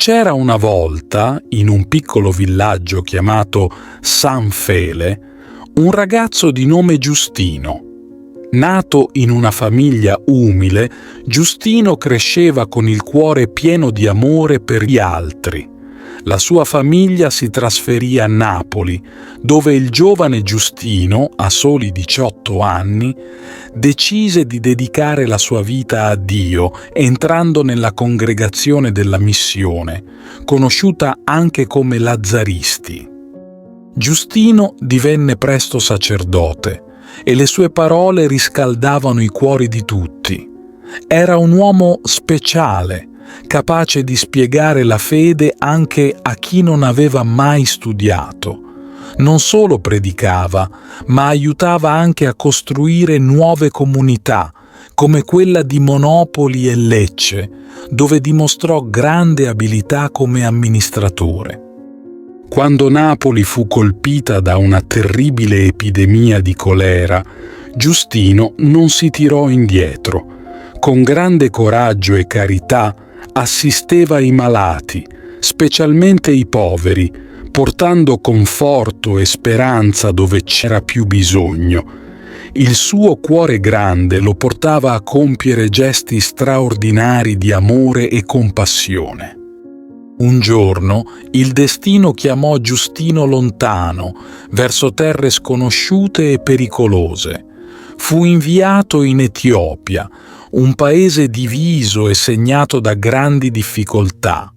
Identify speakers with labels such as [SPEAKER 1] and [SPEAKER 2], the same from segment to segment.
[SPEAKER 1] C'era una volta, in un piccolo villaggio chiamato San Fele, un ragazzo di nome Giustino. Nato in una famiglia umile, Giustino cresceva con il cuore pieno di amore per gli altri. La sua famiglia si trasferì a Napoli, dove il giovane Giustino, a soli 18 anni, decise di dedicare la sua vita a Dio, entrando nella congregazione della Missione, conosciuta anche come Lazzaristi. Giustino divenne presto sacerdote e le sue parole riscaldavano i cuori di tutti. Era un uomo speciale, capace di spiegare la fede anche a chi non aveva mai studiato. Non solo predicava, ma aiutava anche a costruire nuove comunità, come quella di Monopoli e Lecce, dove dimostrò grande abilità come amministratore. Quando Napoli fu colpita da una terribile epidemia di colera, Giustino non si tirò indietro. Con grande coraggio e carità assisteva i malati, specialmente i poveri, portando conforto e speranza dove c'era più bisogno. Il suo cuore grande lo portava a compiere gesti straordinari di amore e compassione. Un giorno il destino chiamò Giustino lontano, verso terre sconosciute e pericolose. Fu inviato in Etiopia, un paese diviso e segnato da grandi difficoltà.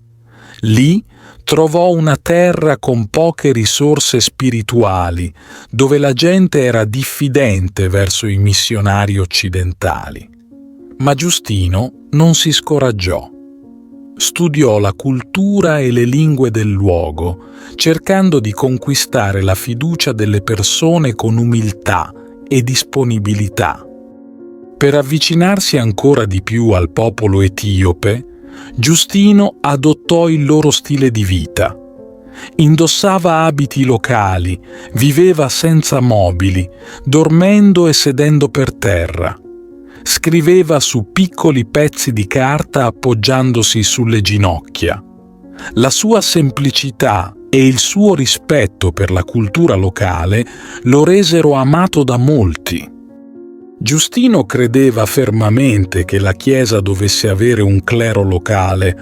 [SPEAKER 1] Lì trovò una terra con poche risorse spirituali, dove la gente era diffidente verso i missionari occidentali. Ma Giustino non si scoraggiò. Studiò la cultura e le lingue del luogo, cercando di conquistare la fiducia delle persone con umiltà e disponibilità. Per avvicinarsi ancora di più al popolo etiope, Giustino adottò il loro stile di vita. Indossava abiti locali, viveva senza mobili, dormendo e sedendo per terra. Scriveva su piccoli pezzi di carta appoggiandosi sulle ginocchia. La sua semplicità e il suo rispetto per la cultura locale lo resero amato da molti. Giustino credeva fermamente che la Chiesa dovesse avere un clero locale.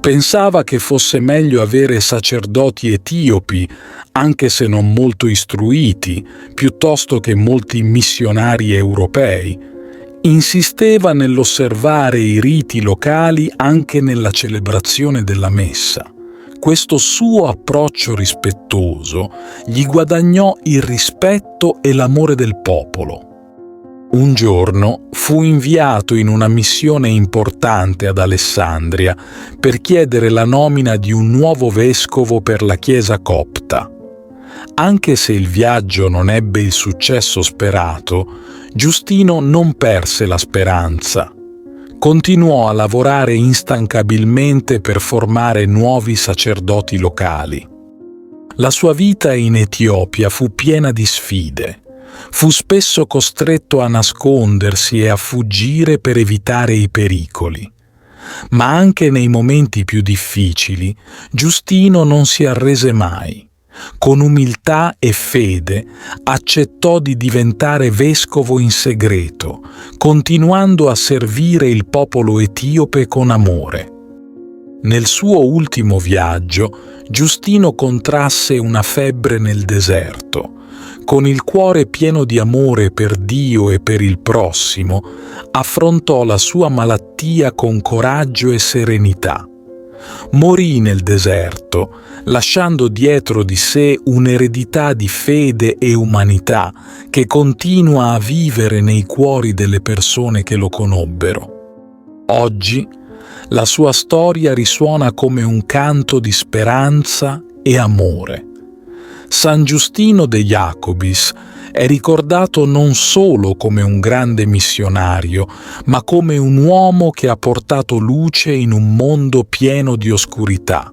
[SPEAKER 1] Pensava che fosse meglio avere sacerdoti etiopi, anche se non molto istruiti, piuttosto che molti missionari europei. Insisteva nell'osservare i riti locali anche nella celebrazione della messa. Questo suo approccio rispettoso gli guadagnò il rispetto e l'amore del popolo. Un giorno fu inviato in una missione importante ad Alessandria per chiedere la nomina di un nuovo vescovo per la Chiesa copta. Anche se il viaggio non ebbe il successo sperato, Giustino non perse la speranza. Continuò a lavorare instancabilmente per formare nuovi sacerdoti locali. La sua vita in Etiopia fu piena di sfide. Fu spesso costretto a nascondersi e a fuggire per evitare i pericoli. Ma anche nei momenti più difficili, Giustino non si arrese mai. Con umiltà e fede accettò di diventare vescovo in segreto, continuando a servire il popolo etiope con amore. Nel suo ultimo viaggio, Giustino contrasse una febbre nel deserto. Con il cuore pieno di amore per Dio e per il prossimo, affrontò la sua malattia con coraggio e serenità. Morì nel deserto, lasciando dietro di sé un'eredità di fede e umanità che continua a vivere nei cuori delle persone che lo conobbero. Oggi la sua storia risuona come un canto di speranza e amore. San Giustino de Jacobis è ricordato non solo come un grande missionario, ma come un uomo che ha portato luce in un mondo pieno di oscurità.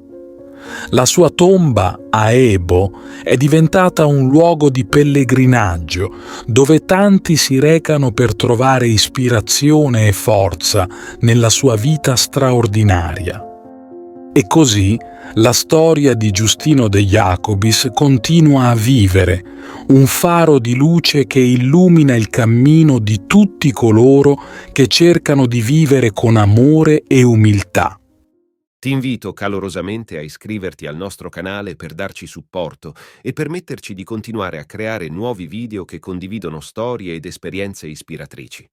[SPEAKER 1] La sua tomba a Ebo è diventata un luogo di pellegrinaggio, dove tanti si recano per trovare ispirazione e forza nella sua vita straordinaria. E così la storia di Giustino de Jacobis continua a vivere, un faro di luce che illumina il cammino di tutti coloro che cercano di vivere con amore e umiltà.
[SPEAKER 2] Ti invito calorosamente a iscriverti al nostro canale per darci supporto e permetterci di continuare a creare nuovi video che condividono storie ed esperienze ispiratrici.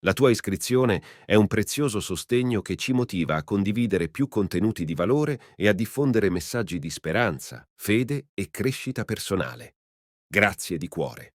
[SPEAKER 2] La tua iscrizione è un prezioso sostegno che ci motiva a condividere più contenuti di valore e a diffondere messaggi di speranza, fede e crescita personale. Grazie di cuore.